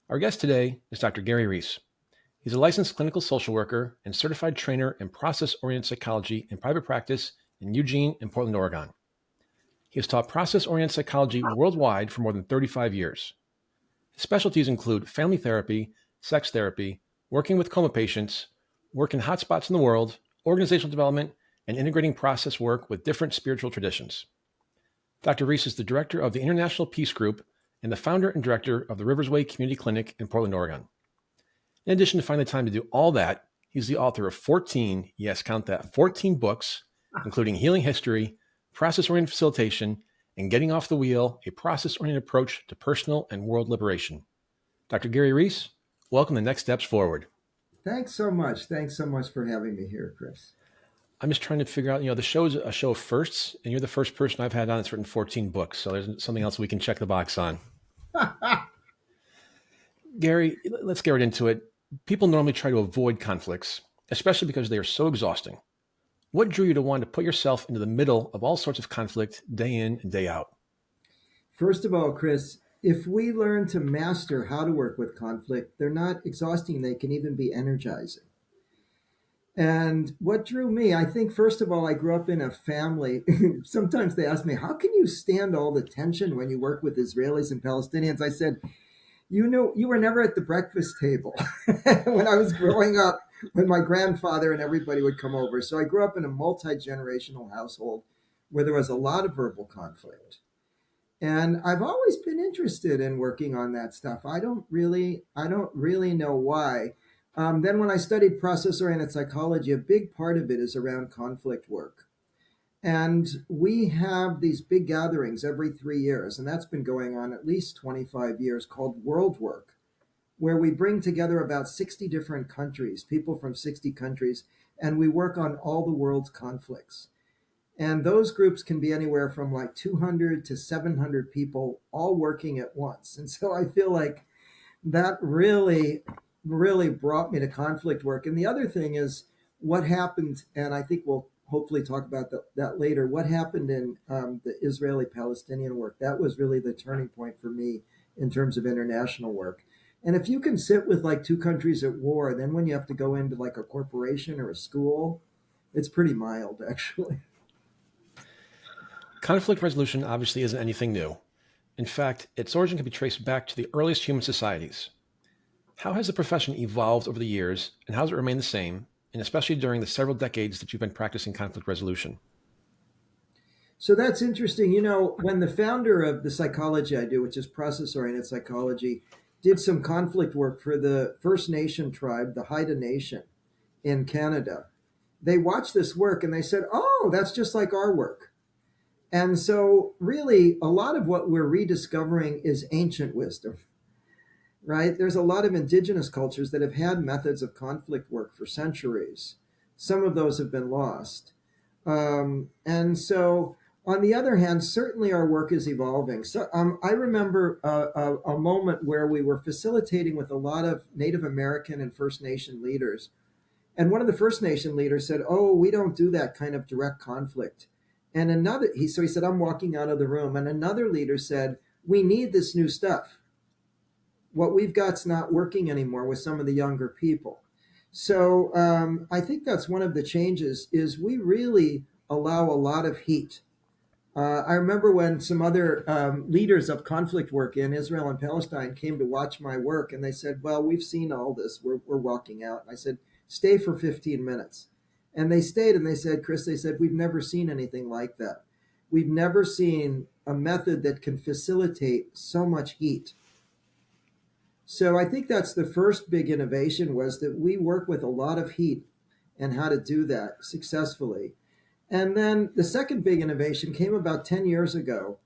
Our guest today is Dr. Gary Reiss. He's a licensed clinical social worker and certified trainer in process-oriented psychology in private practice in Eugene and Portland, Oregon. He has taught process-oriented psychology worldwide for more than 35 years. His specialties include family therapy, sex therapy, working with coma patients, work in hotspots in the world, organizational development, and integrating process work with different spiritual traditions. Dr. Reiss is the director of the International Peace Group and the founder and director of the Riversway Community Clinic in Portland, Oregon. In addition to finding the time to do all that, he's the author of 14, yes, count that, 14 books, including Healing History, Process-Oriented Facilitation, and Getting Off the Wheel, a process-oriented approach to personal and world liberation. Dr. Gary Reiss, welcome to Next Steps Forward. Thanks so much. Thanks so much for having me here, Chris. I'm just trying to figure out, the show is a show of firsts, and you're the first person I've had on that's written 14 books. So there's something else we can check the box on. Gary, let's get right into it. People normally try to avoid conflicts, especially because they are so exhausting. What drew you to want to put yourself into the middle of all sorts of conflict day in and day out? First of all, Chris, if we learn to master how to work with conflict, they're not exhausting. They can even be energizing. And what drew me, I think, first of all, I grew up in a family. Sometimes they ask me, how can you stand all the tension when you work with Israelis and Palestinians? I said, you were never at the breakfast table when I was growing up, when my grandfather and everybody would come over. So I grew up in a multi-generational household where there was a lot of verbal conflict. And I've always been interested in working on that stuff. I don't really know why. Then when I studied process-oriented psychology, a big part of it is around conflict work. And we have these big gatherings every 3 years, and that's been going on at least 25 years, called World Work, where we bring together about 60 different countries, people from 60 countries, and we work on all the world's conflicts. And those groups can be anywhere from like 200 to 700 people all working at once. And so I feel like that really brought me to conflict work. And the other thing is what happened, and I think we'll hopefully talk about that later, what happened in the Israeli-Palestinian work. That was really the turning point for me in terms of international work. And if you can sit with like two countries at war, then when you have to go into like a corporation or a school, it's pretty mild, actually. Conflict resolution obviously isn't anything new. In fact, its origin can be traced back to the earliest human societies. How has the profession evolved over the years, and how has it remained the same, and especially during the several decades that you've been practicing conflict resolution? So that's interesting. You know, when the founder of the psychology I do, which is process-oriented psychology, did some conflict work for the First Nation tribe, the Haida Nation in Canada, they watched this work and they said, oh, that's just like our work. And so, really, a lot of what we're rediscovering is ancient wisdom, right? There's a lot of indigenous cultures that have had methods of conflict work for centuries. Some of those have been lost. And so, on the other hand, certainly our work is evolving. So, I remember a moment where we were facilitating with a lot of Native American and First Nation leaders. And one of the First Nation leaders said, oh, we don't do that kind of direct conflict. And so he said, I'm walking out of the room. And another leader said, we need this new stuff. What we've got's not working anymore with some of the younger people. So I think that's one of the changes is we really allow a lot of heat. I remember when some other leaders of conflict work in Israel and Palestine came to watch my work, and they said, well, we've seen all this. We're walking out. And I said, stay for 15 minutes. And they stayed and they said, Chris, they said, we've never seen anything like that. We've never seen a method that can facilitate so much heat. So I think that's the first big innovation was that we work with a lot of heat and how to do that successfully. And then the second big innovation came about 10 years ago.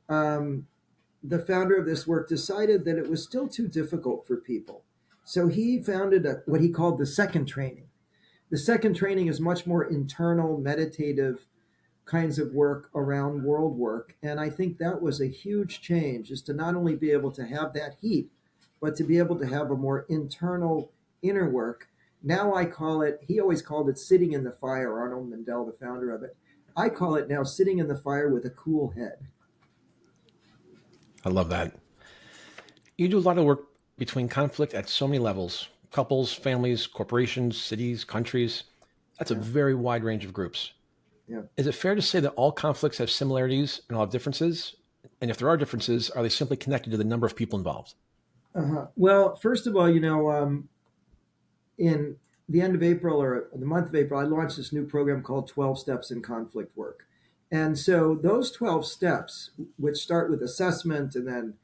The founder of this work decided that it was still too difficult for people. So he founded what he called the second training. The second training is much more internal, meditative kinds of work around world work. And I think that was a huge change, is to not only be able to have that heat, but to be able to have a more internal inner work. Now I call it, he always called it sitting in the fire, Arnold Mindell, the founder of it. I call it now sitting in the fire with a cool head. I love that. You do a lot of work between conflict at so many levels: couples, families, corporations, cities, countries. That's a Yeah, very wide range of groups. yeah. Is it fair to say that all conflicts have similarities and all have differences? And if there are differences, are they simply connected to the number of people involved? Well, first of all, in the end of April or the month of April, I launched this new program called 12 Steps in Conflict Work. And so those 12 steps, which start with assessment and then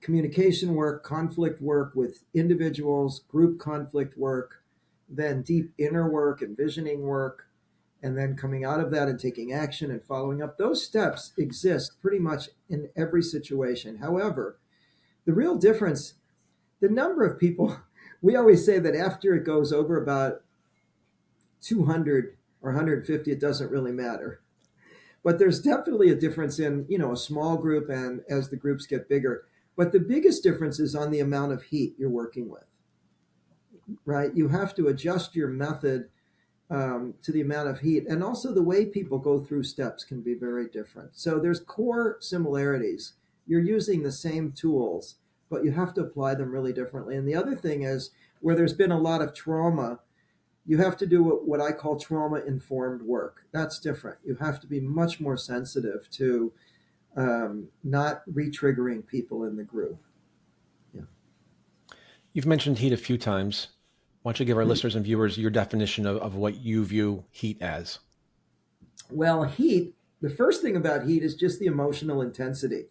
communication work, conflict work with individuals, group conflict work, then deep inner work and visioning work, and then coming out of that and taking action and following up. Those steps exist pretty much in every situation. However, the real difference, the number of people, we always say that after it goes over about 200 or 150, it doesn't really matter. But there's definitely a difference in, a small group and as the groups get bigger. But the biggest difference is on the amount of heat you're working with, right? You have to adjust your method to the amount of heat. And also the way people go through steps can be very different. So there's core similarities. You're using the same tools, but you have to apply them really differently. And the other thing is where there's been a lot of trauma, you have to do what I call trauma informed work. That's different. You have to be much more sensitive to not re triggering people in the group. Yeah. You've mentioned heat a few times. Why don't you give our listeners and viewers your definition of what you view heat as? Well, heat, the first thing about heat is just the emotional intensity.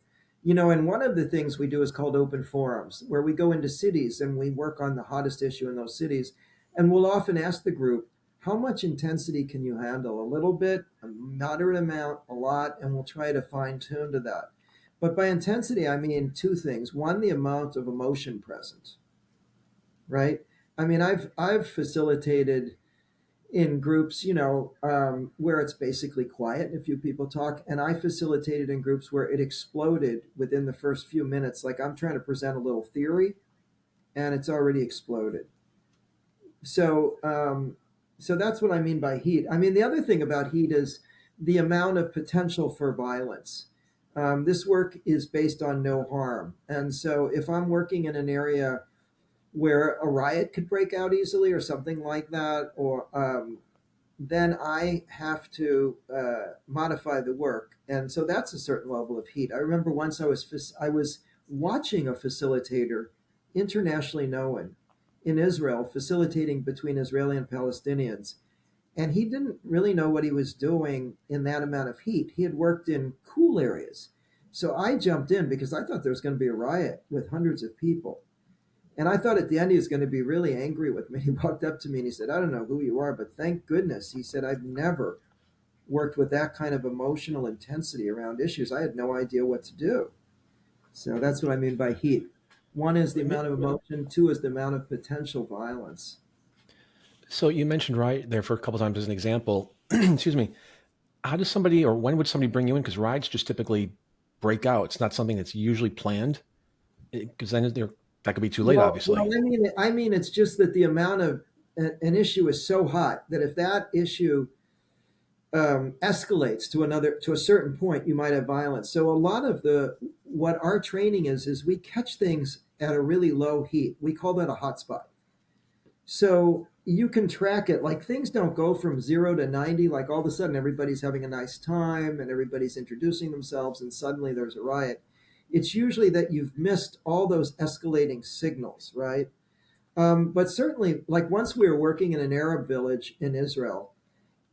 And one of the things we do is called open forums, where we go into cities and we work on the hottest issue in those cities. And we'll often ask the group, how much intensity can you handle? A little bit, a moderate amount, a lot, and we'll try to fine tune to that. But by intensity, I mean two things. One, the amount of emotion present, right? I mean, I've facilitated in groups, where it's basically quiet and a few people talk. And I facilitated in groups where it exploded within the first few minutes. Like I'm trying to present a little theory and it's already exploded. So, so that's what I mean by heat. I mean, the other thing about heat is the amount of potential for violence. This work is based on no harm. And so if I'm working in an area where a riot could break out easily or something like that, or then I have to modify the work, and so that's a certain level of heat. I remember once I was watching a facilitator, internationally known, in Israel, facilitating between Israeli and Palestinians, and he didn't really know what he was doing in that amount of heat. He had worked in cool areas, so I jumped in because I thought there was going to be a riot with hundreds of people. And I thought at the end he was going to be really angry with me. He walked up to me and he said, I don't know who you are, but thank goodness. He said, I've never worked with that kind of emotional intensity around issues. I had no idea what to do. So that's what I mean by heat. One is the amount of emotion, two is the amount of potential violence. So you mentioned riot there for a couple times as an example. Excuse me. How does somebody, or when would somebody bring you in? Because riots just typically break out. It's not something that's usually planned. Because then that could be too late, Well, obviously. I mean, it's just that the amount of an issue is so hot that if that issue escalates to a certain point, you might have violence. So a lot of the what our training is we catch things at a really low heat. We call that a hotspot. So you can track it. Like things don't go from 0 to 90. Like all of a sudden everybody's having a nice time and everybody's introducing themselves, and suddenly there's a riot. It's usually that you've missed all those escalating signals, right? But certainly, like once we were working in an Arab village in Israel,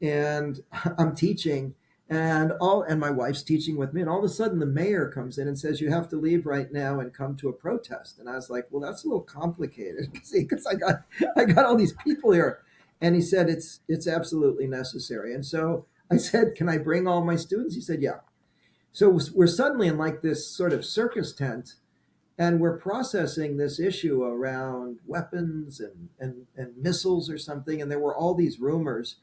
and I'm teaching, and my wife's teaching with me, and all of a sudden the mayor comes in and says you have to leave right now and come to a protest. And I was like, well, that's a little complicated because I got all these people here. And he said it's absolutely necessary. And so I said, can I bring all my students? He said, yeah. So we're suddenly in like this sort of circus tent, and we're processing this issue around weapons and missiles or something. And there were all these rumors,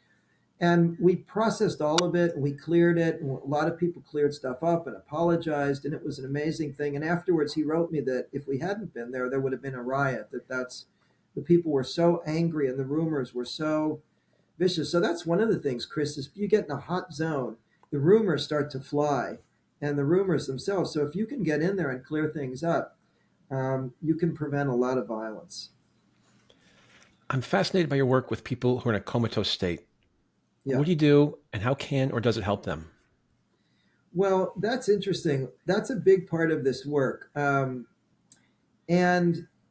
and we processed all of it and we cleared it. And a lot of people cleared stuff up and apologized. And it was an amazing thing. And afterwards, he wrote me that if we hadn't been there, there would have been a riot. That's the people were so angry and the rumors were so vicious. So that's one of the things, Chris, is if you get in a hot zone, the rumors start to fly and the rumors themselves. So if you can get in there and clear things up, you can prevent a lot of violence. I'm fascinated by your work with people who are in a comatose state. Yeah. What do you do, and how can or does it help them? Well, that's interesting. That's a big part of this work. And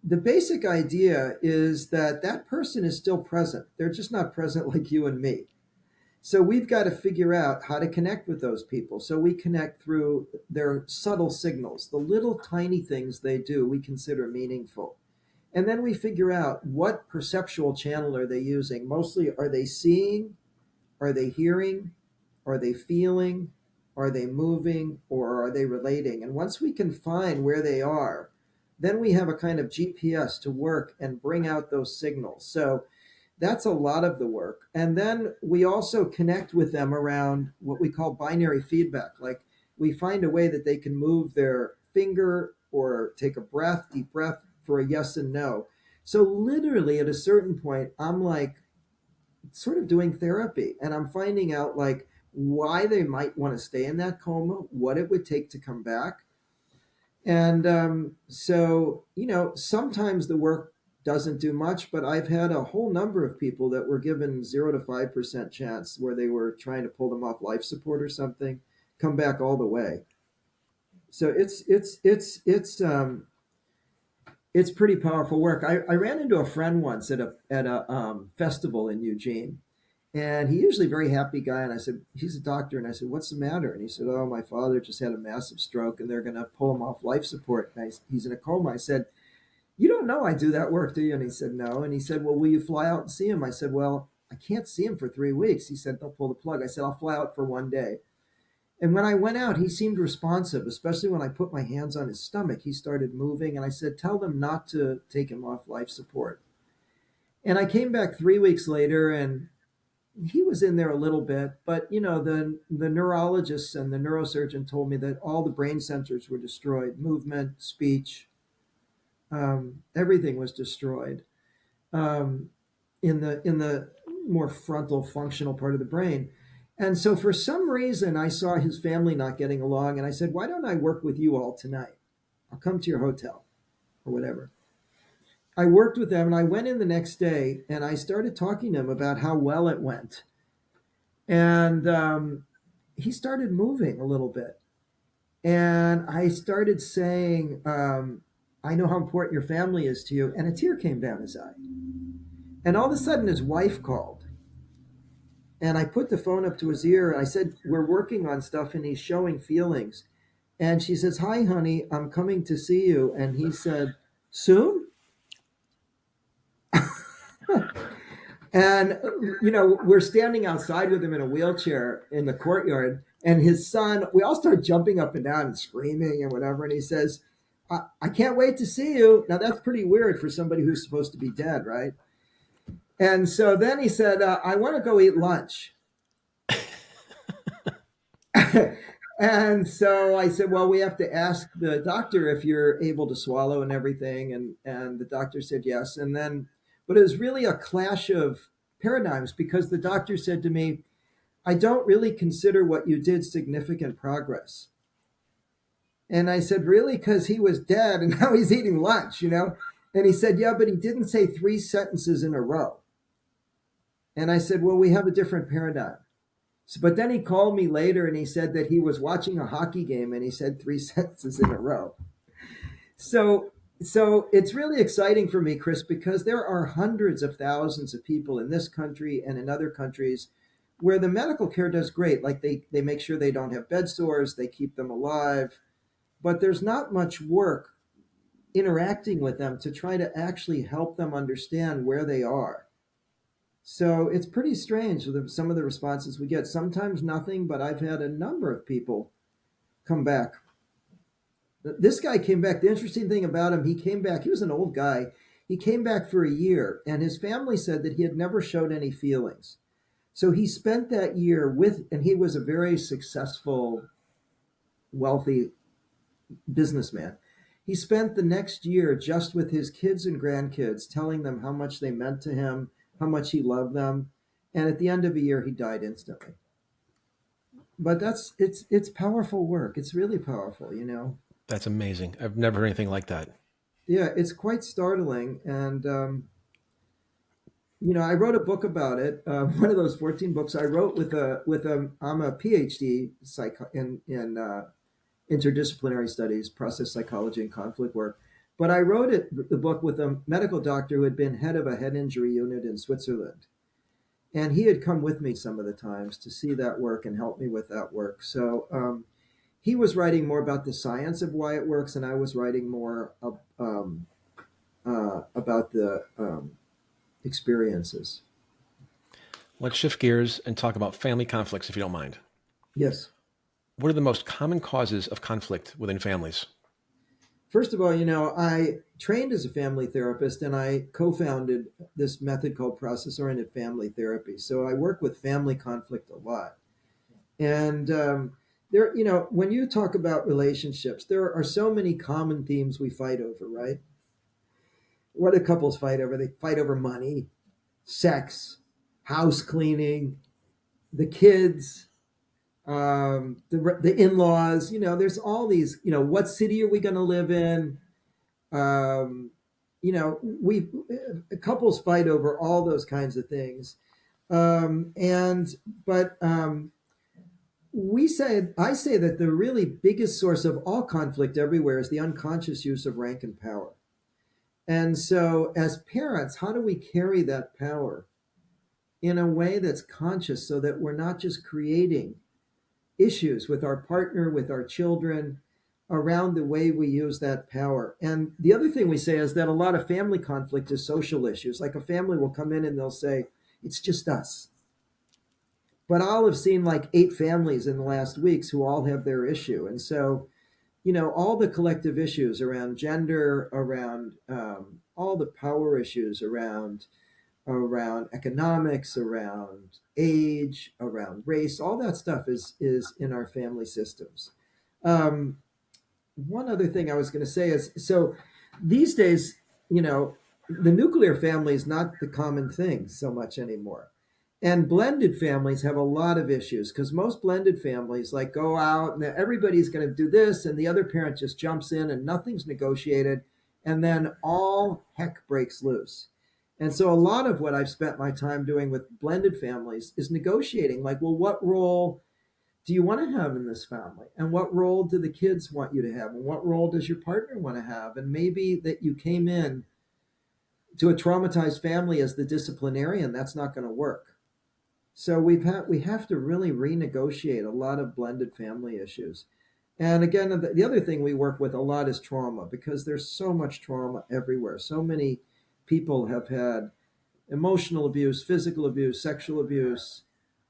the basic idea is that that person is still present. They're just not present like you and me. So we've got to figure out how to connect with those people. So we connect through their subtle signals, the little tiny things they do we consider meaningful. And then we figure out what perceptual channel are they using. Mostly, are they seeing? Are they hearing? Are they feeling? Are they moving? Or are they relating? And once we can find where they are, then we have a kind of GPS to work and bring out those signals. So that's a lot of the work. And then we also connect with them around what we call binary feedback. Like we find a way that they can move their finger or take a breath, deep breath for a yes and no. So literally at a certain point, I'm like sort of doing therapy and I'm finding out like why they might want to stay in that coma, what it would take to come back. And sometimes the work doesn't do much, but I've had a whole number of people that were given 0 to 5% chance where they were trying to pull them off life support or something, come back all the way. So it's pretty powerful work. I ran into a friend once at a festival in Eugene, and he usually a very happy guy. And I said, he's a doctor. And I said, what's the matter? And he said, oh, my father just had a massive stroke and they're going to pull him off life support. And he's in a coma. I said, you don't know I do that work, do you? And he said, no. And he said, well, will you fly out and see him? I said, well, I can't see him for 3 weeks. He said, they'll pull the plug. I said, I'll fly out for one day. And when I went out, he seemed responsive, especially when I put my hands on his stomach. He started moving. And I said, tell them not to take him off life support. And I came back 3 weeks later and he was in there a little bit, but the neurologists and the neurosurgeon told me that all the brain centers were destroyed, movement, speech, everything was destroyed um, in the more frontal functional part of the brain. And so for some reason, I saw his family not getting along, and I said, "Why don't I work with you all tonight? I'll come to your hotel or whatever." I worked with them, and I went in the next day, and I started talking to him about how well it went. And he started moving a little bit. And I started saying, I know how important your family is to you. And a tear came down his eye. And all of a sudden, his wife called. And I put the phone up to his ear and I said, we're working on stuff and he's showing feelings. And she says, hi, honey, I'm coming to see you. And he said, soon? And, we're standing outside with him in a wheelchair in the courtyard. And his son, we all start jumping up and down and screaming and whatever. And he says, I can't wait to see you. Now, that's pretty weird for somebody who's supposed to be dead, right? And so then he said, I want to go eat lunch. And so I said, well, we have to ask the doctor if you're able to swallow and everything. And the doctor said yes. But it was really a clash of paradigms because the doctor said to me, I don't really consider what you did significant progress. And I said, really? Because he was dead and now he's eating lunch. And he said, yeah, but he didn't say 3 sentences in a row. And I said, well, we have a different paradigm. But then he called me later and he said that he was watching a hockey game and he said 3 sentences in a row. So, so it's really exciting for me, Chris, because there are hundreds of thousands of people in this country and in other countries where the medical care does great. Like they make sure they don't have bed sores, they keep them alive, but there's not much work interacting with them to try to actually help them understand where they are. So it's pretty strange with some of the responses we get. Sometimes nothing, but I've had a number of people come back. This guy came back. The interesting thing about him, he came back. He was an old guy. He came back for a year, and his family said that he had never showed any feelings. So he spent that year and he was a very successful, wealthy businessman. He spent the next year just with his kids and grandkids, telling them how much they meant to him, how much he loved them. And at the end of a year, he died instantly. But it's powerful work. It's really powerful. That's amazing. I've never heard anything like that. Yeah, it's quite startling. And, I wrote a book about it. One of those 14 books I wrote I'm a PhD in interdisciplinary studies, process psychology, and conflict work. But I wrote the book with a medical doctor who had been head of a head injury unit in Switzerland. And he had come with me some of the times to see that work and help me with that work. So he was writing more about the science of why it works, and I was writing more about the experiences. Let's shift gears and talk about family conflicts, if you don't mind. Yes. What are the most common causes of conflict within families? First of all, I trained as a family therapist and I co founded this method called process oriented family therapy. So I work with family conflict a lot. And when you talk about relationships, there are so many common themes we fight over, right? What do couples fight over? They fight over money, sex, house cleaning, the kids, the in-laws. There's all these. What city are we going to live in? Um, we couples fight over all those kinds of things, and but I say that the really biggest source of all conflict everywhere is the unconscious use of rank and power. And so, as parents, how do we carry that power in a way that's conscious so that we're not just creating issues with our partner, with our children, around the way we use that power? And the other thing we say is that a lot of family conflict is social issues. Like a family will come in and they'll say, it's just us. But I'll have seen like 8 families in the last weeks who all have their issue. And so, all the collective issues around gender, around all the power issues around economics, around age, around race, all that stuff is in our family systems. Um, One other thing I was going to say is, so these days, the nuclear family is not the common thing so much anymore. And blended families have a lot of issues because most blended families like go out and everybody's going to do this, and the other parent just jumps in and nothing's negotiated, and then all heck breaks loose. And so a lot of what I've spent my time doing with blended families is negotiating, like, well, what role do you want to have in this family? And what role do the kids want you to have? And what role does your partner want to have? And maybe that you came in to a traumatized family as the disciplinarian, that's not going to work. So we have to really renegotiate a lot of blended family issues. And again, the other thing we work with a lot is trauma because there's so much trauma everywhere. So many people have had emotional abuse, physical abuse, sexual abuse,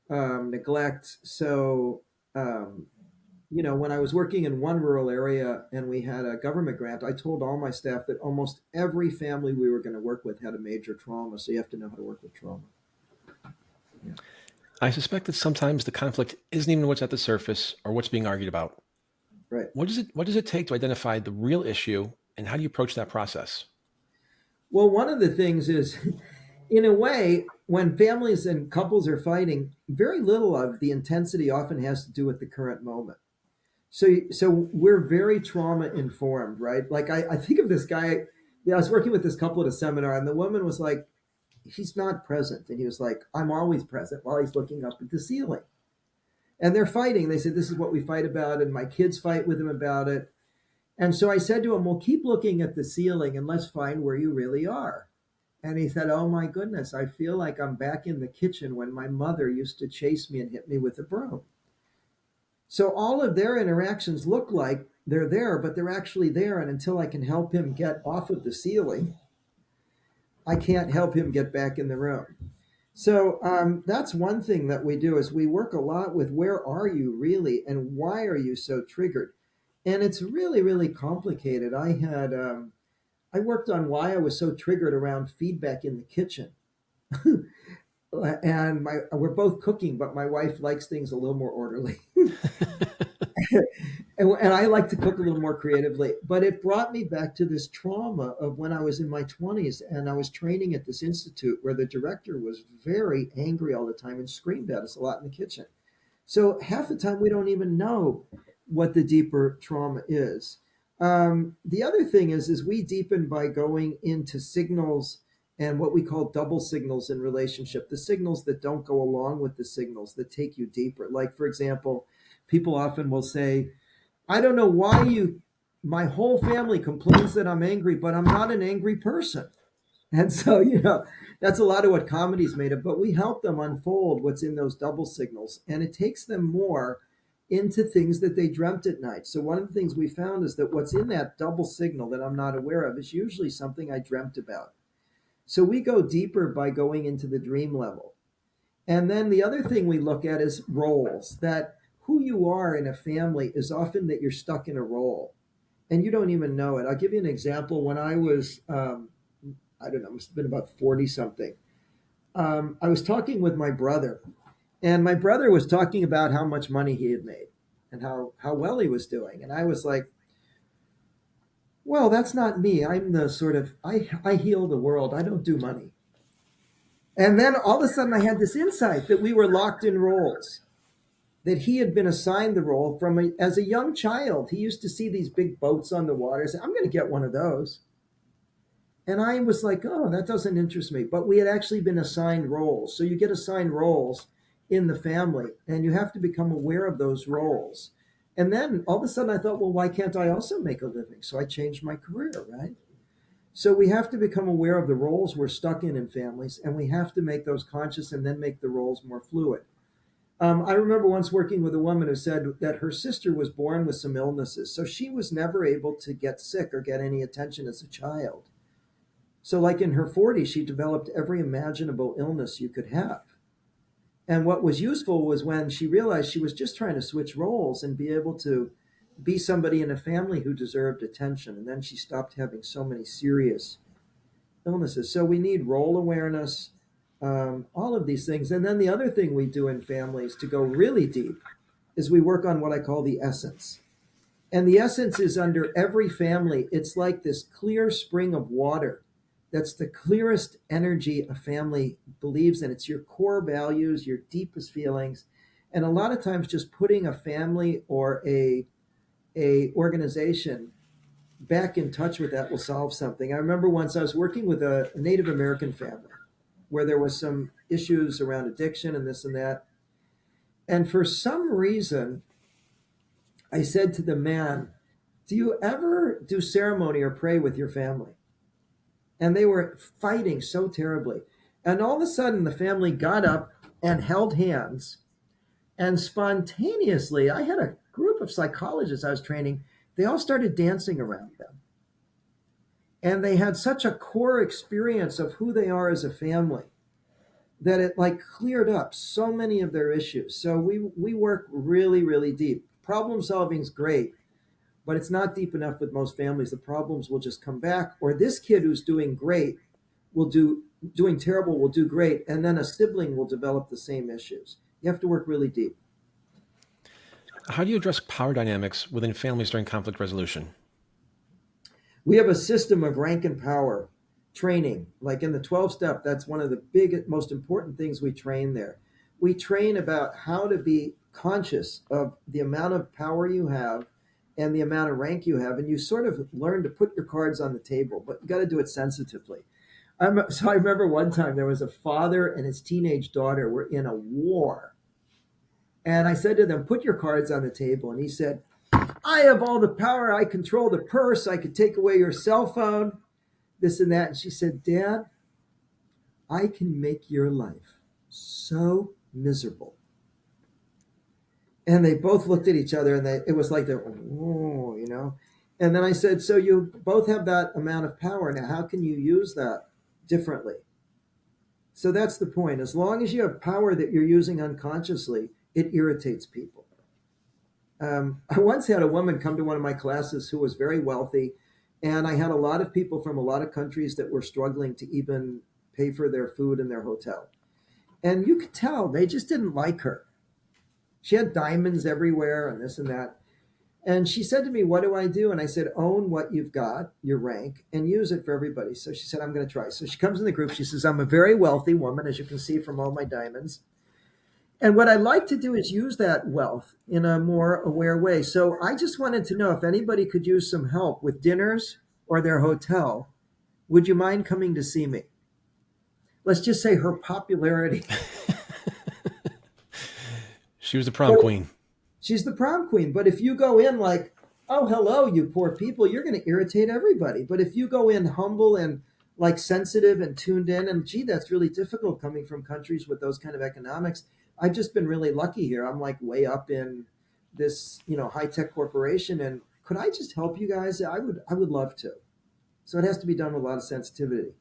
neglect. So, when I was working in one rural area and we had a government grant, I told all my staff that almost every family we were going to work with had a major trauma. So you have to know how to work with trauma. Yeah. I suspect that sometimes the conflict isn't even what's at the surface or what's being argued about. Right. What does it take to identify the real issue, and how do you approach that process? Well, one of the things is, in a way, when families and couples are fighting, very little of the intensity often has to do with the current moment. So we're very trauma informed, right? Like I think of this guy. Yeah, I was working with this couple at a seminar, and the woman was like, "He's not present," and he was like, "I'm always present," while he's looking up at the ceiling. And they're fighting. They said, "This is what we fight about," and my kids fight with him about it. And so I said to him, "Well, keep looking at the ceiling and let's find where you really are." And he said, "Oh my goodness, I feel like I'm back in the kitchen when my mother used to chase me and hit me with a broom." So all of their interactions look like they're there, but they're actually there. And until I can help him get off of the ceiling, I can't help him get back in the room. So that's one thing that we do is we work a lot with where are you really and why are you so triggered? And it's really, really complicated. I worked on why I was so triggered around feedback in the kitchen. And we're both cooking, but my wife likes things a little more orderly. And I like to cook a little more creatively. But it brought me back to this trauma of when I was in my 20s and I was training at this institute where the director was very angry all the time and screamed at us a lot in the kitchen. So half the time we don't even know what the deeper trauma is. The other thing is we deepen by going into signals and what we call double signals in relationship, the signals that don't go along with the signals that take you deeper. Like, for example, people often will say, I don't know why my whole family complains that I'm angry, but I'm not an angry person. And so, that's a lot of what comedy's made of, but we help them unfold what's in those double signals, and it takes them more into things that they dreamt at night. So, one of the things we found is that what's in that double signal that I'm not aware of is usually something I dreamt about. So, we go deeper by going into the dream level. And then the other thing we look at is roles, that who you are in a family is often that you're stuck in a role and you don't even know it. I'll give you an example. When I was, I don't know, it's been about 40 something. I was talking with my brother, and my brother was talking about how much money he had made and how well he was doing. And I was like, well, that's not me. I'm the sort of, I heal the world. I don't do money. And then all of a sudden I had this insight that we were locked in roles, that he had been assigned the role as a young child. He used to see these big boats on the water. Say, I'm going to get one of those. And I was like, oh, that doesn't interest me. But we had actually been assigned roles. So you get assigned roles in the family, and you have to become aware of those roles. And then all of a sudden I thought, well, why can't I also make a living? So I changed my career, right? So we have to become aware of the roles we're stuck in families, and we have to make those conscious and then make the roles more fluid. I remember once working with a woman who said that her sister was born with some illnesses. So she was never able to get sick or get any attention as a child. So, like in her 40s, she developed every imaginable illness you could have. And what was useful was when she realized she was just trying to switch roles and be able to be somebody in a family who deserved attention. And then she stopped having so many serious illnesses. So, we need role awareness, all of these things. And then the other thing we do in families to go really deep is we work on what I call the essence. And the essence is under every family. It's like this clear spring of water. That's the clearest energy a family believes in. It's your core values, your deepest feelings. And a lot of times just putting a family or a organization back in touch with that will solve something. I remember once I was working with a Native American family where there was some issues around addiction and this and that. And for some reason, I said to the man, do you ever do ceremony or pray with your family? And they were fighting so terribly. And all of a sudden, the family got up and held hands. And spontaneously, I had a group of psychologists I was training. They all started dancing around them. And they had such a core experience of who they are as a family that it like cleared up so many of their issues. So we work really, really deep. Problem solving is great, but it's not deep enough with most families. The problems will just come back, or this kid who's doing great doing terrible will do great, and then a sibling will develop the same issues. You have to work really deep. How do you address power dynamics within families during conflict resolution? We have a system of rank and power training. Like in the 12 step, that's one of the most important things we train there. We train about how to be conscious of the amount of power you have and the amount of rank you have. And you sort of learn to put your cards on the table, but you got to do it sensitively. So I remember one time there was a father and his teenage daughter were in a war. And I said to them, put your cards on the table. And he said, I have all the power. I control the purse. I could take away your cell phone, this and that. And she said, Dad, I can make your life so miserable. And they both looked at each other and it was like they're, oh, And then I said, so you both have that amount of power. Now, how can you use that differently? So that's the point. As long as you have power that you're using unconsciously, it irritates people. I once had a woman come to one of my classes who was very wealthy, and I had a lot of people from a lot of countries that were struggling to even pay for their food and their hotel. And you could tell they just didn't like her. She had diamonds everywhere and this and that. And she said to me, what do I do? And I said, own what you've got, your rank, and use it for everybody. So she said, I'm going to try. So she comes in the group. She says, I'm a very wealthy woman, as you can see from all my diamonds. And what I like to do is use that wealth in a more aware way. So I just wanted to know if anybody could use some help with dinners or their hotel. Would you mind coming to see me? Let's just say her popularity. She was the prom queen. She's the prom queen. But if you go in like, oh, hello, you poor people, you're going to irritate everybody. But if you go in humble and like sensitive and tuned in, and gee, that's really difficult coming from countries with those kind of economics. I've just been really lucky here. I'm like way up in this, high tech corporation. And could I just help you guys? I would love to. So it has to be done with a lot of sensitivity.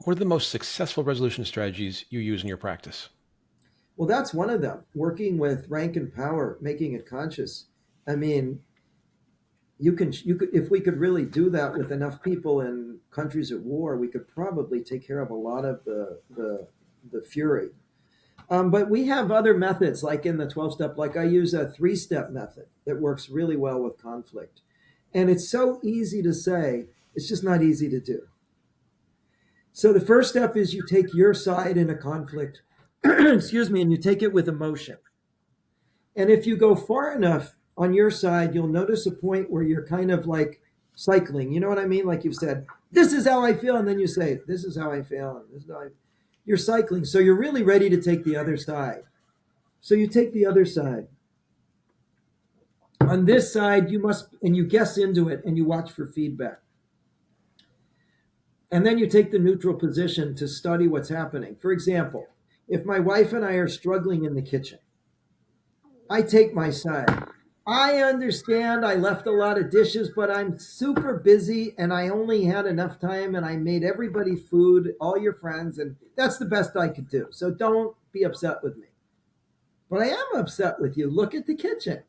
What are the most successful resolution strategies you use in your practice? Well, that's one of them. Working with rank and power, making it conscious. I mean, you could if we could really do that with enough people in countries at war, we could probably take care of a lot of the fury. But we have other methods, like in the 12 step, like I use a 3-step method that works really well with conflict. And it's so easy to say, it's just not easy to do. So the first step is you take your side in a conflict, excuse me, and you take it with emotion. And if you go far enough on your side, you'll notice a point where you're kind of like cycling. You know what I mean? Like you've said, this is how I feel. And then you say, this is how I feel. And this is how I... You're cycling. So you're really ready to take the other side. So you take the other side. On this side, you must, and you guess into it and you watch for feedback. And then you take the neutral position to study what's happening. For example, if my wife and I are struggling in the kitchen, I take my side. I understand I left a lot of dishes, but I'm super busy and I only had enough time and I made everybody food, all your friends, and that's the best I could do. So don't be upset with me. But I am upset with you. Look at the kitchen.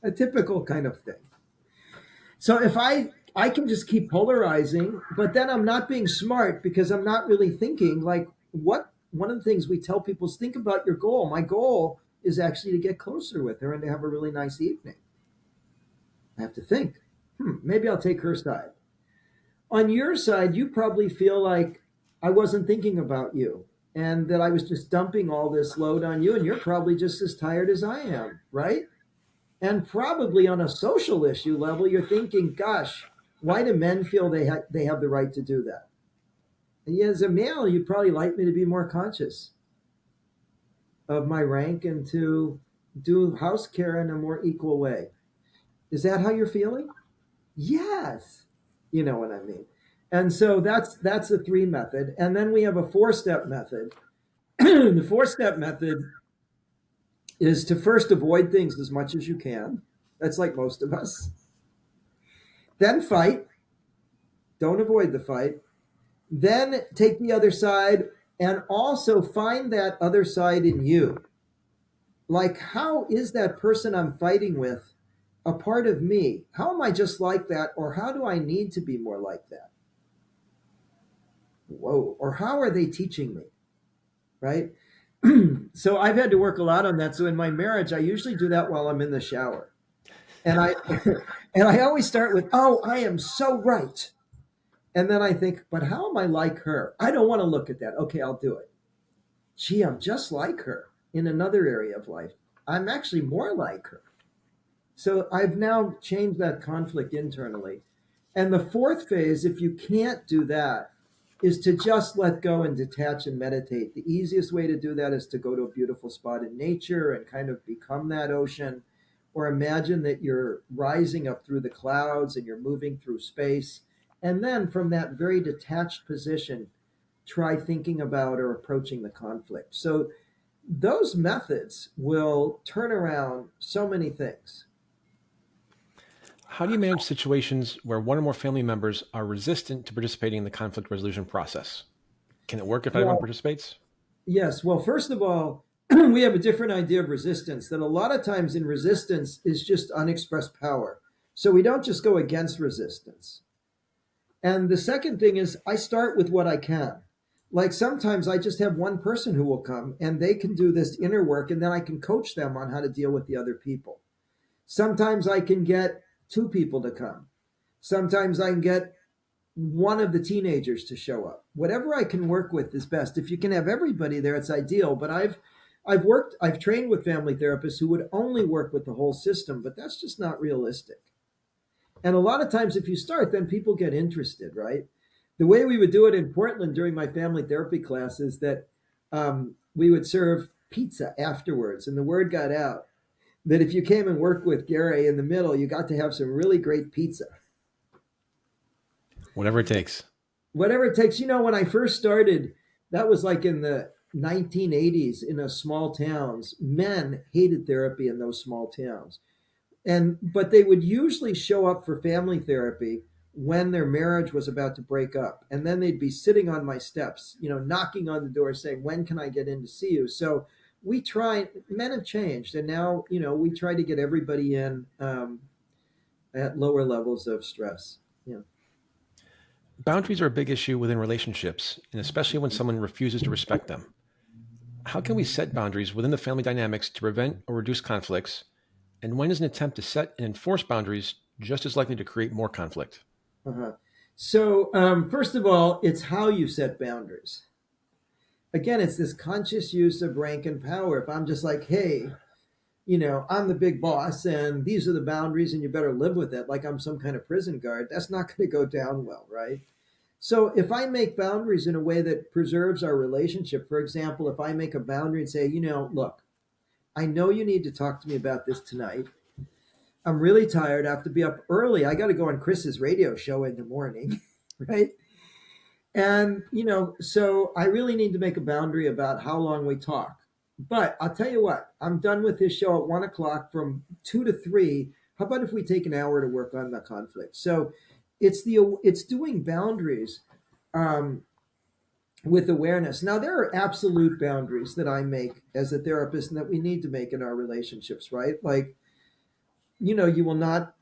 A typical kind of thing. So if I can just keep polarizing, but then I'm not being smart because I'm not really thinking like what one of the things we tell people is think about your goal. My goal is actually to get closer with her and to have a really nice evening. I have to think, maybe I'll take her side. On your side, you probably feel like I wasn't thinking about you and that I was just dumping all this load on you, and you're probably just as tired as I am, right? And probably on a social issue level, you're thinking, gosh, why do men feel they have the right to do that? And yet, as a male, you'd probably like me to be more conscious of my rank and to do house care in a more equal way. Is that how you're feeling? Yes. You know what I mean. And so that's the 3 method. And then we have a 4-step method. The 4-step method is to first avoid things as much as you can. That's like most of us. Then fight. Don't avoid the fight. Then take the other side and also find that other side in you. Like, how is that person I'm fighting with a part of me? How am I just like that? Or how do I need to be more like that? Whoa. Or how are they teaching me? Right? So I've had to work a lot on that. So in my marriage, I usually do that while I'm in the shower. And I and I always start with, oh, I am so right. And then I think, but how am I like her? I don't want to look at that. Okay, I'll do it. Gee, I'm just like her in another area of life. I'm actually more like her. So I've now changed that conflict internally. And the 4th phase, if you can't do that, is to just let go and detach and meditate. The easiest way to do that is to go to a beautiful spot in nature and kind of become that ocean, or imagine that you're rising up through the clouds and you're moving through space. And then from that very detached position, try thinking about or approaching the conflict. So those methods will turn around so many things. How do you manage situations where one or more family members are resistant to participating in the conflict resolution process? Can it work if everyone Well, participates? yes. Well, first of all, we have a different idea of resistance, that a lot of times in resistance is just unexpressed power. So we don't just go against resistance. And the second thing is I start with what I can. Like sometimes I just have one person who will come and they can do this inner work, and then I can coach them on how to deal with the other people. Sometimes I can get 2 people to come. Sometimes I can get one of the teenagers to show up. Whatever I can work with is best. If you can have everybody there, it's ideal. But I've trained with family therapists who would only work with the whole system, but that's just not realistic. And a lot of times, if you start, then people get interested, right? The way we would do it in Portland during my family therapy class is that we would serve pizza afterwards, and the word got out that if you came and worked with Gary in the middle, you got to have some really great pizza. Whatever it takes. Whatever it takes. When I first started, that was like in the 1980s in a small towns. Men hated therapy in those small towns. But they would usually show up for family therapy when their marriage was about to break up. And then they'd be sitting on my steps, knocking on the door saying, "When can I get in to see you?" So men have changed. And now, we try to get everybody in at lower levels of stress. Yeah. Boundaries are a big issue within relationships, and especially when someone refuses to respect them. How can we set boundaries within the family dynamics to prevent or reduce conflicts? And when is an attempt to set and enforce boundaries just as likely to create more conflict? Uh-huh. So, first of all, it's how you set boundaries. Again, it's this conscious use of rank and power. If I'm just like, hey, I'm the big boss and these are the boundaries and you better live with it, like I'm some kind of prison guard, that's not going to go down well, right? So if I make boundaries in a way that preserves our relationship, for example, if I make a boundary and say, look, I know you need to talk to me about this tonight. I'm really tired. I have to be up early. I got to go on Chris's radio show in the morning, right? And, so I really need to make a boundary about how long we talk. But I'll tell you what, I'm done with this show at 1 o'clock from 2 to 3. How about if we take an hour to work on the conflict? So it's doing boundaries um, with awareness. Now, there are absolute boundaries that I make as a therapist and that we need to make in our relationships, right? Like, you will not,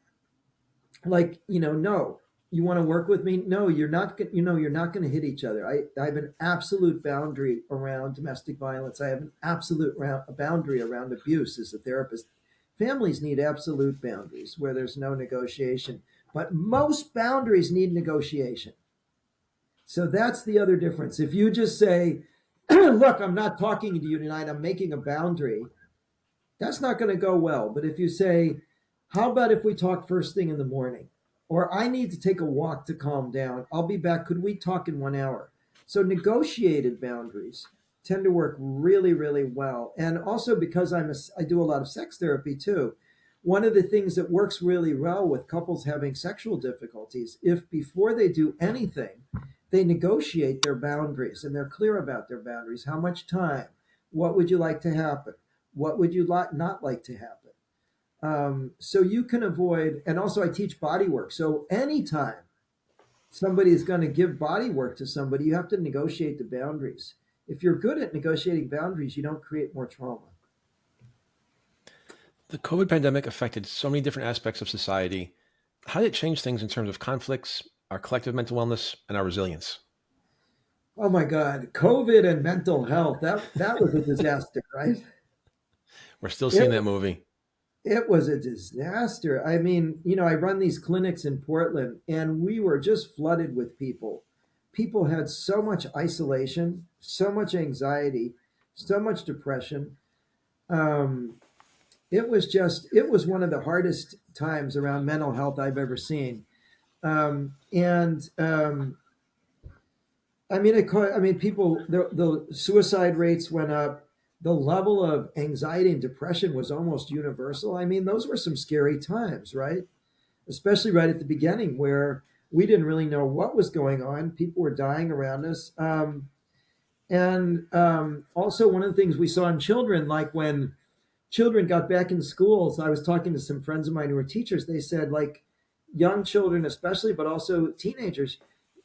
like, no, you want to work with me? No, you're not. You're not going to hit each other. I have an absolute boundary around domestic violence. I have an absolute boundary around abuse as a therapist. Families need absolute boundaries where there's no negotiation, but most boundaries need negotiation. So that's the other difference. If you just say, "Look, I'm not talking to you tonight. I'm making a boundary," that's not going to go well. But if you say, "How about if we talk first thing in the morning?" Or, "I need to take a walk to calm down. I'll be back. Could we talk in 1 hour?" So negotiated boundaries tend to work really, really well. And also because I do a lot of sex therapy too. One of the things that works really well with couples having sexual difficulties, if before they do anything, they negotiate their boundaries and they're clear about their boundaries. How much time? What would you like to happen? What would you not like to happen? So you can avoid, and also I teach body work. So anytime somebody is going to give body work to somebody, you have to negotiate the boundaries. If you're good at negotiating boundaries, you don't create more trauma. The COVID pandemic affected so many different aspects of society. How did it change things in terms of conflicts, our collective mental wellness, and our resilience? Oh my God, COVID and mental health, that was a disaster, right? We're still seeing It, that movie. it was a disaster. I mean, I run these clinics in Portland and we were just flooded with people. People had so much isolation, so much anxiety, so much depression. Um, it was one of the hardest times around mental health I've ever seen. And I mean, people, the suicide rates went up. The level of anxiety and depression was almost universal. I mean, those were some scary times, right? Especially right at the beginning where we didn't really know what was going on. People were dying around us. And also, one of the things we saw in children, like when children got back in schools, I was talking to some friends of mine who were teachers. They said, like, young children, especially, but also teenagers,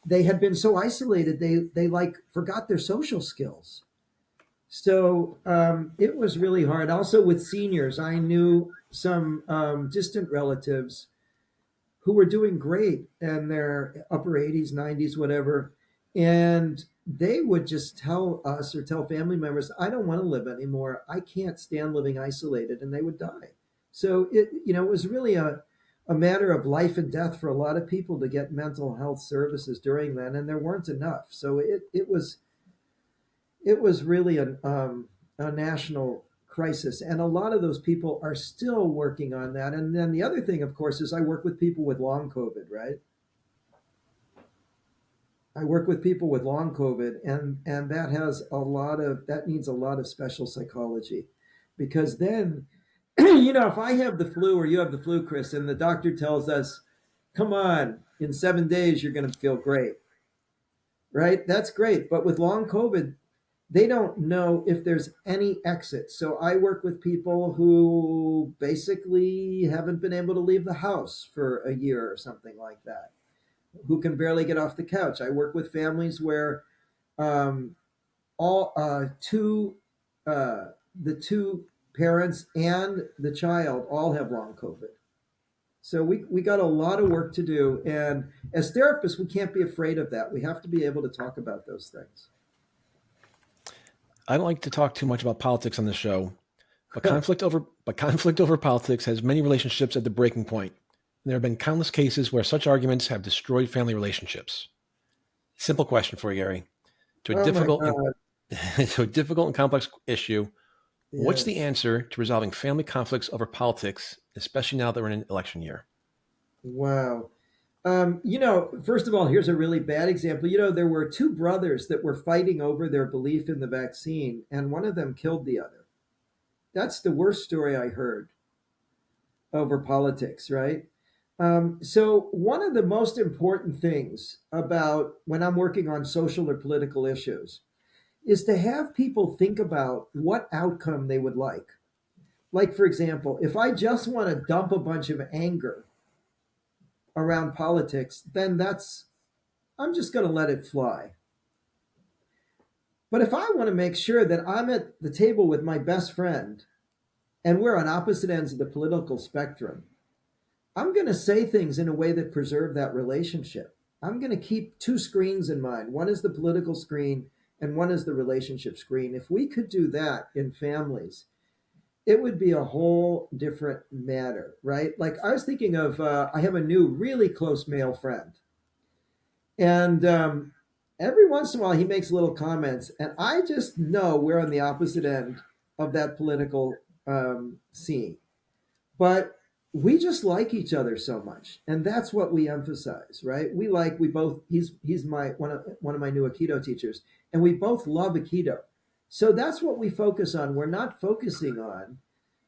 they had been so isolated, they like forgot their social skills. So it was really hard. Also, with seniors, I knew some distant relatives who were doing great in their upper 80s, 90s, whatever. And they would just tell us or tell family members, "I don't want to live anymore. I can't stand living isolated." And they would die. So it was really a matter of life and death for a lot of people to get mental health services during then. And there weren't enough. So it was really a national crisis. And a lot of those people are still working on that. And then the other thing, of course, is I work with people with long COVID, right? I work with people with long COVID, and that needs a lot of special psychology, because then, if I have the flu or you have the flu, Chris, and the doctor tells us, "Come on, in 7 days you're going to feel great," right? That's great, but with long COVID, they don't know if there's any exit. So I work with people who basically haven't been able to leave the house for a year or something like that, who can barely get off the couch. I work with families where um, all two the two parents and the child all have long COVID. So we got a lot of work to do, and as therapists, we can't be afraid of that. We have to be able to talk about those things. I don't like to talk too much about politics on the show, but conflict over politics has many relationships at the breaking point. And there have been countless cases where such arguments have destroyed family relationships. Simple question for you, Gary. To a Oh my difficult God! to a difficult and complex issue, what's the Yes. answer to resolving family conflicts over politics, especially now that we're in an election year? Wow. First of all, here's a really bad example. There were two brothers that were fighting over their belief in the vaccine, and one of them killed the other. That's the worst story I heard over politics, right? So, one of the most important things about when I'm working on social or political issues is to have people think about what outcome they would like. Like, for example, if I just want to dump a bunch of anger around politics, then I'm just going to let it fly. But if I want to make sure that I'm at the table with my best friend and we're on opposite ends of the political spectrum, I'm going to say things in a way that preserve that relationship. I'm going to keep two screens in mind. One is the political screen and one is the relationship screen. If we could do that in families, it would be a whole different matter, right? Like I was thinking of, I have a new really close male friend. And every once in a while, he makes little comments, and I just know we're on the opposite end of that political scene. But we just like each other so much, and that's what we emphasize, right? We both. He's my one of my new Aikido teachers, and we both love Aikido. So that's what we focus on. We're not focusing on.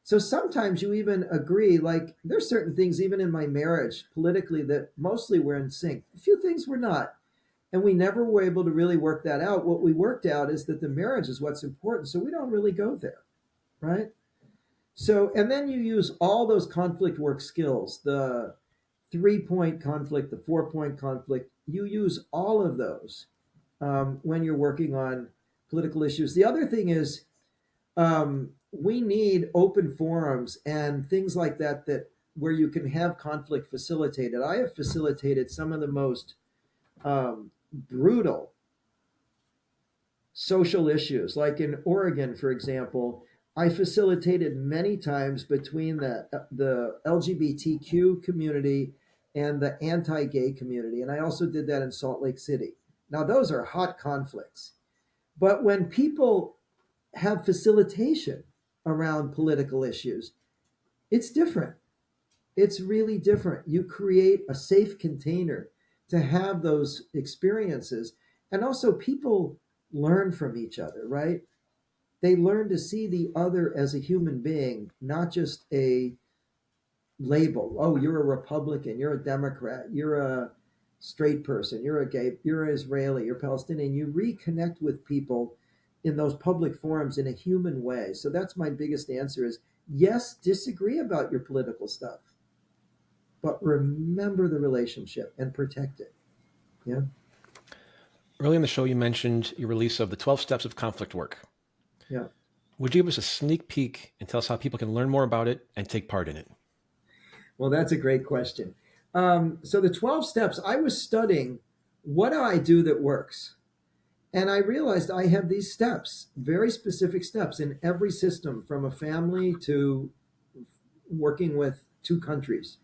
So sometimes you even agree, like there's certain things even in my marriage politically that mostly we're in sync. A few things we're not, and we never were able to really work that out. What we worked out is that the marriage is what's important, so we don't really go there, right? So, and then you use all those conflict work skills, the 3 point conflict, the 4 point conflict. You use all of those when you're working on political issues. The other thing is we need open forums and things like that, that where you can have conflict facilitated. I have facilitated some of the most brutal social issues. Like in Oregon, for example, I facilitated many times between the LGBTQ community and the anti-gay community, and I also did that in Salt Lake City. Now those are hot conflicts, but when people have facilitation around political issues, it's different. It's really different. You create a safe container to have those experiences, and also people learn from each other, right? They learn to see the other as a human being, not just a label. Oh, you're a Republican, you're a Democrat, you're a straight person, you're a gay, you're an Israeli, you're Palestinian. You reconnect with people in those public forums in a human way. So that's my biggest answer is yes, disagree about your political stuff, but remember the relationship and protect it. Yeah. Early in the show, you mentioned your release of the 12 Steps of Conflict Work. Yeah. Would you give us a sneak peek and tell us how people can learn more about it and take part in it? Well, that's a great question. So the 12 steps, I was studying what do I do that works? And I realized I have these steps, very specific steps in every system, from a family to working with two countries.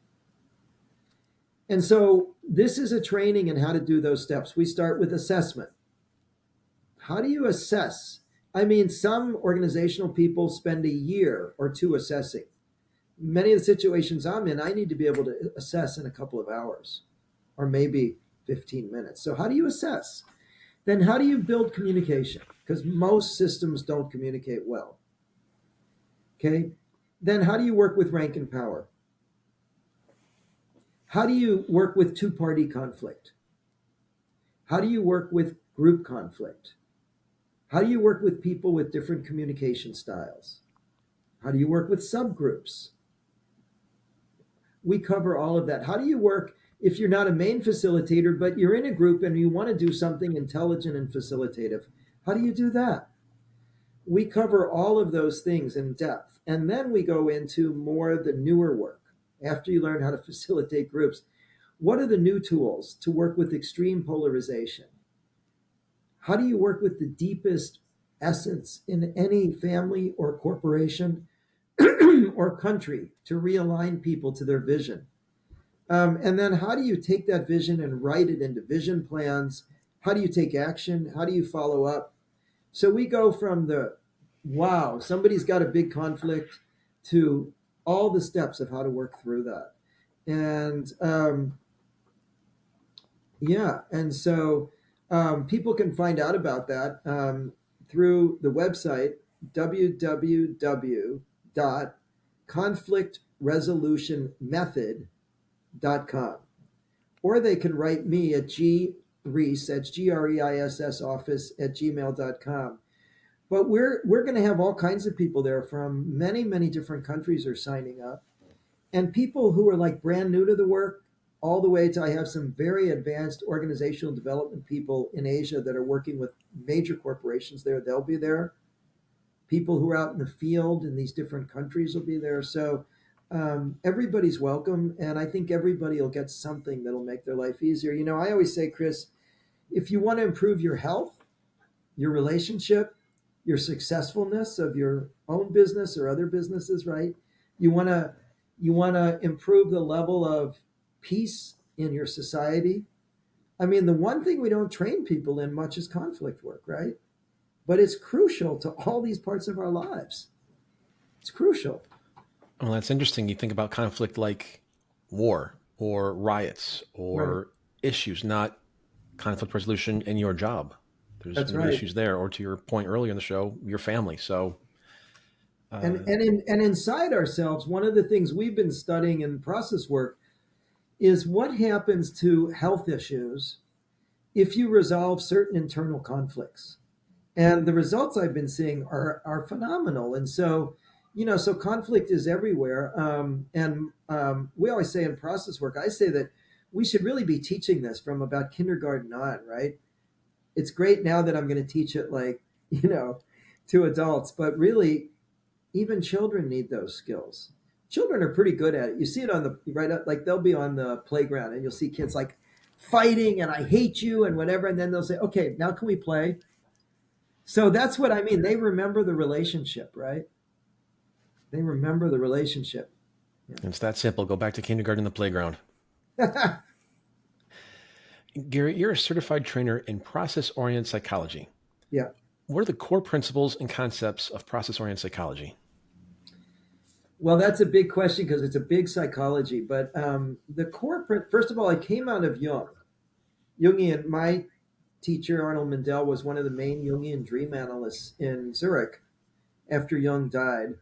And so this is a training in how to do those steps. We start with assessment. How do you assess I mean, some organizational people spend a year or two assessing. Many of the situations I'm in, I need to be able to assess in a couple of hours or maybe 15 minutes. So, how do you assess? Then, how do you build communication? Because most systems don't communicate well. Okay. Then, how do you work with rank and power? How do you work with two-party conflict? How do you work with group conflict? How do you work with people with different communication styles? How do you work with subgroups? We cover all of that. How do you work if you're not a main facilitator, but you're in a group and you want to do something intelligent and facilitative? How do you do that? We cover all of those things in depth. And then we go into more the newer work. After you learn how to facilitate groups, what are the new tools to work with extreme polarization? How do you work with the deepest essence in any family or corporation or country to realign people to their vision? And then how do you take that vision and write it into vision plans? How do you take action? How do you follow up? So we go from the wow, somebody's got a big conflict to all the steps of how to work through that. And yeah, and so people can find out about that through the website www.conflictresolutionmethod.com. Or they can write me at Reiss, that's Greiss office at gmail.com. But we're going to have all kinds of people there from many, many different countries are signing up. And people who are like brand new to the work, all the way to I have some very advanced organizational development people in Asia that are working with major corporations there. They'll be there. People who are out in the field in these different countries will be there. So everybody's welcome. And I think everybody will get something that'll make their life easier. You know, I always say, Chris, if you want to improve your health, your relationship, your successfulness of your own business or other businesses, right? You want to improve the level of peace in your society. I mean, the one thing we don't train people in much is conflict work, right? But it's crucial to all these parts of our lives. It's crucial. Well, that's interesting. You think about conflict like war or riots Right. or issues, not conflict resolution in your job. There's That's going to be right. issues there, or to your point earlier in the show, your family. So, And inside ourselves, one of the things we've been studying in process work is what happens to health issues if you resolve certain internal conflicts. And the results I've been seeing are phenomenal. And so, so conflict is everywhere. And we always say in process work, I say that we should really be teaching this from about kindergarten on, right? It's great now that I'm going to teach it like, to adults, but really, even children need those skills. Children are pretty good at it. You see it on the right up, like they'll be on the playground and you'll see kids like fighting and I hate you and whatever. And then they'll say, okay, now can we play? So that's what I mean. They remember the relationship, right? They remember the relationship. it's that simple. Go back to kindergarten and the playground. Yeah. Gary, you're a certified trainer in process-oriented psychology. Yeah. What are the core principles and concepts of process-oriented psychology? Well, that's a big question because it's a big psychology. But the corporate, first of all, I came out of Jung. Jungian, my teacher, Arnold Mindell, was one of the main Jungian dream analysts in Zurich after Jung died.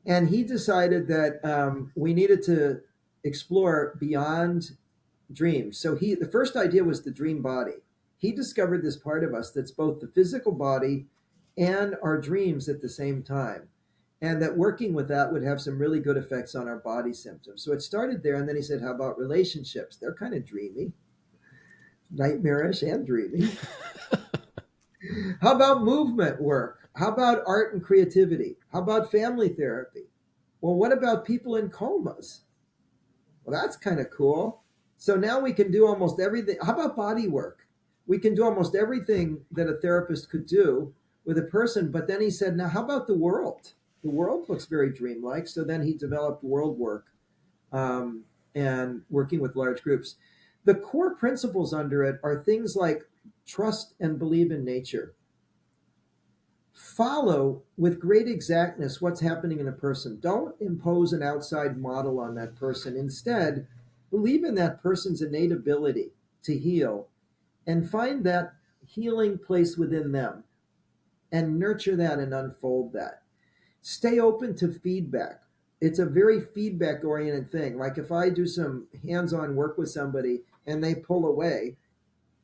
And he decided that we needed to explore beyond dreams. So the first idea was the dream body. He discovered this part of us that's both the physical body and our dreams at the same time. And that working with that would have some really good effects on our body symptoms. So it started there. And then he said, how about relationships? They're kind of dreamy, nightmarish and dreamy. How about movement work? How about art and creativity? How about family therapy? Well, what about people in comas? Well, that's kind of cool. So now we can do almost everything. How about body work? We can do almost everything that a therapist could do with a person. But then he said, now how about the world? The world looks very dreamlike. So then he developed world work and working with large groups. The core principles under it are things like trust and believe in nature, follow with great exactness what's happening in a person. Don't impose an outside model on that person. Instead, believe in that person's innate ability to heal and find that healing place within them and nurture that and unfold that. Stay open to feedback. It's a very feedback oriented thing. Like if I do some hands on work with somebody and they pull away,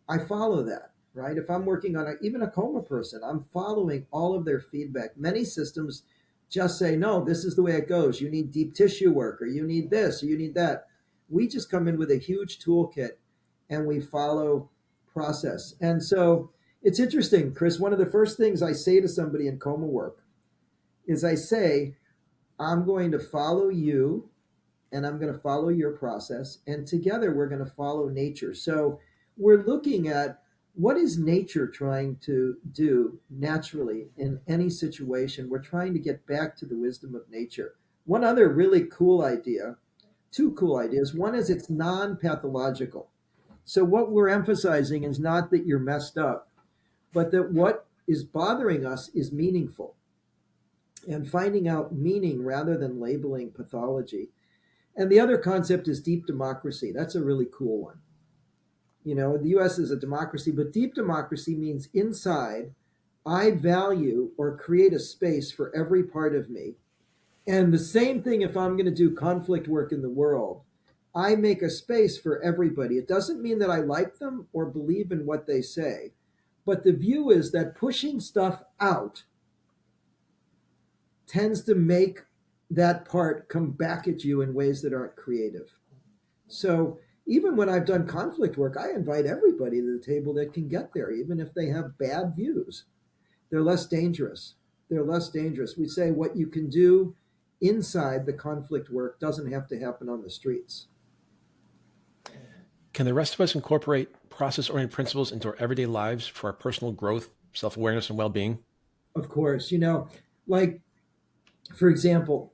I follow that, right? If I'm working on even a coma person, I'm following all of their feedback. Many systems just say, no, this is the way it goes. You need deep tissue work, or you need this, or you need that. We just come in with a huge toolkit and we follow process. And so it's interesting, Chris. One of the first things I say to somebody in coma work is I say, I'm going to follow you and I'm going to follow your process. And together we're going to follow nature. So we're looking at what is nature trying to do naturally in any situation. We're trying to get back to the wisdom of nature. One other really cool idea, two cool ideas. One is it's non pathological. So what we're emphasizing is not that you're messed up, but that what is bothering us is meaningful and finding out meaning rather than labeling pathology. And the other concept is deep democracy. That's a really cool one. You know, the US is a democracy, but deep democracy means inside, I value or create a space for every part of me. And the same thing if I'm going to do conflict work in the world, I make a space for everybody. It doesn't mean that I like them or believe in what they say, but the view is that pushing stuff out tends to make that part come back at you in ways that aren't creative. So even when I've done conflict work, I invite everybody to the table that can get there, even if they have bad views. They're less dangerous. They're less dangerous. We say what you can do inside the conflict work doesn't have to happen on the streets. Can the rest of us incorporate process-oriented principles into our everyday lives for our personal growth, self-awareness, and well-being? Of course, like for example,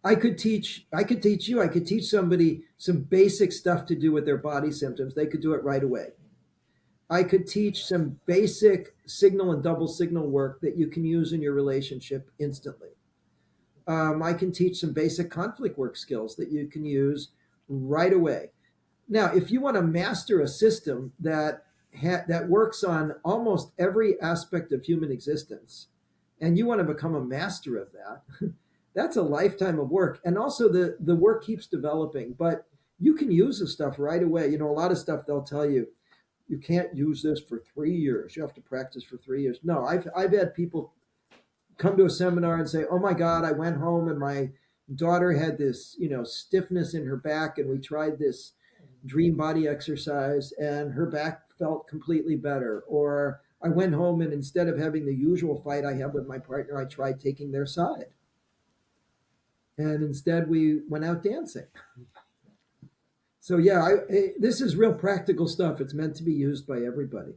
I could teach somebody some basic stuff to do with their body symptoms. They could do it right away. I could teach some basic signal and double signal work that you can use in your relationship instantly. I can teach some basic conflict work skills that you can use right away. Now, if you want to master a system that works on almost every aspect of human existence, and you want to become a master of that, that's a lifetime of work. And also the work keeps developing, but you can use the stuff right away. You know, a lot of stuff they'll tell you, you can't use this for 3 years. You have to practice for 3 years. No, I've had people come to a seminar and say, oh my God, I went home and my daughter had this, stiffness in her back, and we tried this dream body exercise and her back felt completely better. Or I went home and instead of having the usual fight I have with my partner, I tried taking their side. And instead we went out dancing. So yeah, this is real practical stuff. It's meant to be used by everybody.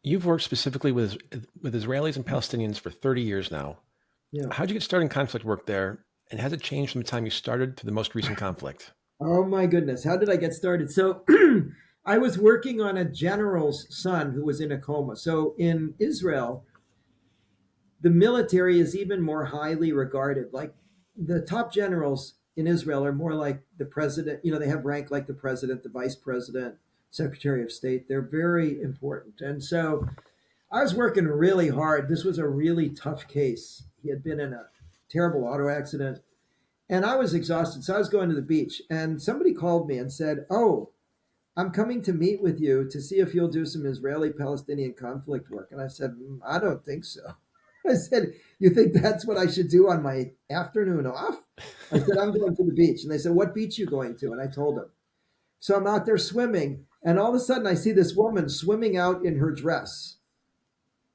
You've worked specifically with Israelis and Palestinians for 30 years now. Yeah. How'd you get started in conflict work there? And has it changed from the time you started to the most recent conflict? Oh my goodness. How did I get started? So I was working on a general's son who was in a coma. So in Israel, the military is even more highly regarded. Like the top generals in Israel are more like the president. They have rank like the president, the vice president, secretary of state. They're very important. And so I was working really hard. This was a really tough case. He had been in a terrible auto accident and I was exhausted. So I was going to the beach and somebody called me and said, oh, I'm coming to meet with you to see if you'll do some Israeli Palestinian conflict work. And I said, I don't think so. I said, you think that's what I should do on my afternoon off? I said, I'm going to the beach. And they said, what beach are you going to? And I told them. So I'm out there swimming. And all of a sudden I see this woman swimming out in her dress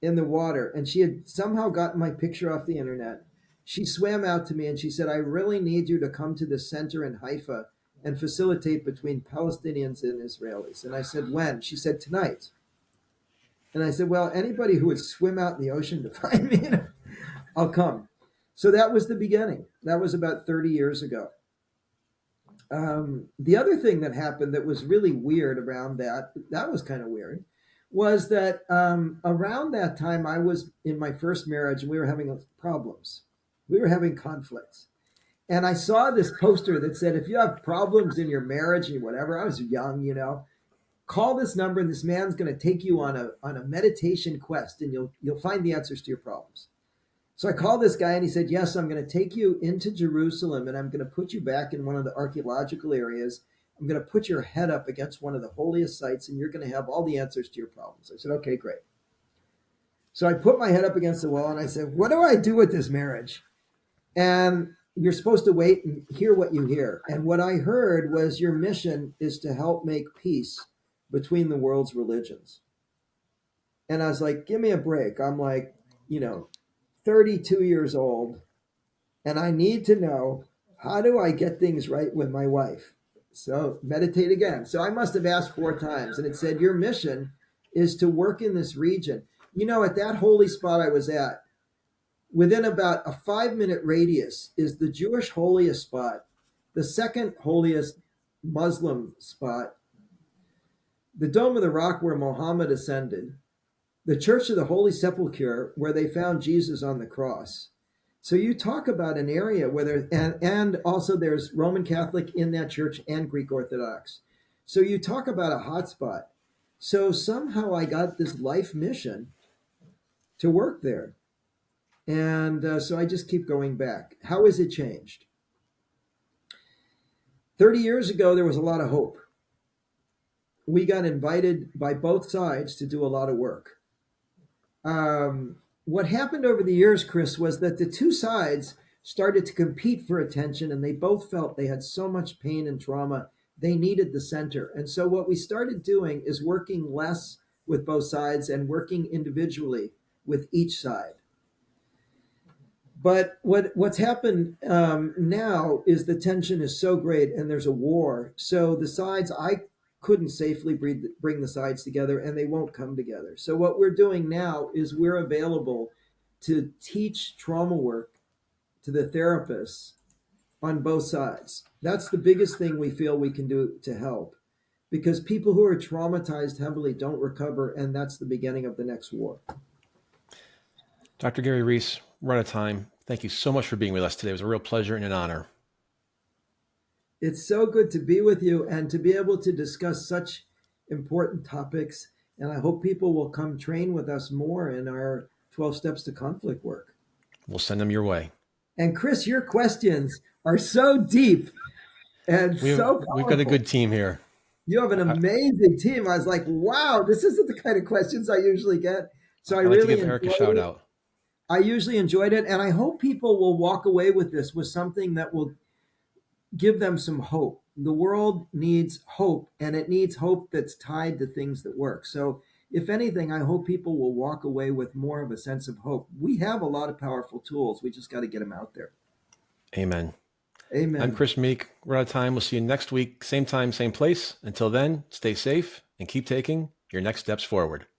in the water. And she had somehow gotten my picture off the internet. She swam out to me and she said, I really need you to come to the center in Haifa and facilitate between Palestinians and Israelis. And I said, when? She said, tonight. And I said, well, anybody who would swim out in the ocean to find me, I'll come. So that was the beginning. That was about 30 years ago. The other thing that happened that was really weird around that was kind of weird, was that around that time I was in my first marriage and we were having problems. We were having conflicts. And I saw this poster that said, if you have problems in your marriage and whatever, I was young, call this number and this man's going to take you on a meditation quest and you'll find the answers to your problems. So I called this guy and he said, yes, I'm going to take you into Jerusalem and I'm going to put you back in one of the archaeological areas. I'm going to put your head up against one of the holiest sites and you're going to have all the answers to your problems. I said, okay, great. So I put my head up against the wall and I said, what do I do with this marriage? And you're supposed to wait and hear what you hear. And what I heard was your mission is to help make peace between the world's religions. And I was like, give me a break. I'm like, 32 years old, and I need to know, how do I get things right with my wife? So meditate again. So I must have asked 4 times, and it said, your mission is to work in this region. At that holy spot I was at, within about a 5-minute radius is the Jewish holiest spot, the second holiest Muslim spot, the Dome of the Rock where Muhammad ascended, the Church of the Holy Sepulchre where they found Jesus on the cross. So you talk about an area where and also there's Roman Catholic in that church and Greek Orthodox. So you talk about a hot spot. So somehow I got this life mission to work there. And so I just keep going back. How has it changed? 30 years ago, there was a lot of hope. We got invited by both sides to do a lot of work. What happened over the years, Chris, was that the two sides started to compete for attention, and they both felt they had so much pain and trauma, they needed the center. And so what we started doing is working less with both sides and working individually with each side. But what's happened now is the tension is so great and there's a war. So the sides, I couldn't safely bring the sides together and they won't come together. So what we're doing now is we're available to teach trauma work to the therapists on both sides. That's the biggest thing we feel we can do to help, because people who are traumatized heavily don't recover, and that's the beginning of the next war. Dr. Gary Reiss, we're out of time. Thank you so much for being with us today. It was a real pleasure and an honor. It's so good to be with you and to be able to discuss such important topics. And I hope people will come train with us more in our 12 steps to conflict work. We'll send them your way. And Chris, your questions are so deep and so powerful. We've got a good team here. You have an amazing team. I was like, wow, this isn't the kind of questions I usually get. So I like really to give Eric a shout out. I usually enjoyed it. And I hope people will walk away with this with something that will give them some hope. The world needs hope, and it needs hope that's tied to things that work. So if anything, I hope people will walk away with more of a sense of hope. We have a lot of powerful tools. We just got to get them out there. Amen. Amen. I'm Chris Meek. We're out of time. We'll see you next week. Same time, same place. Until then, stay safe and keep taking your next steps forward.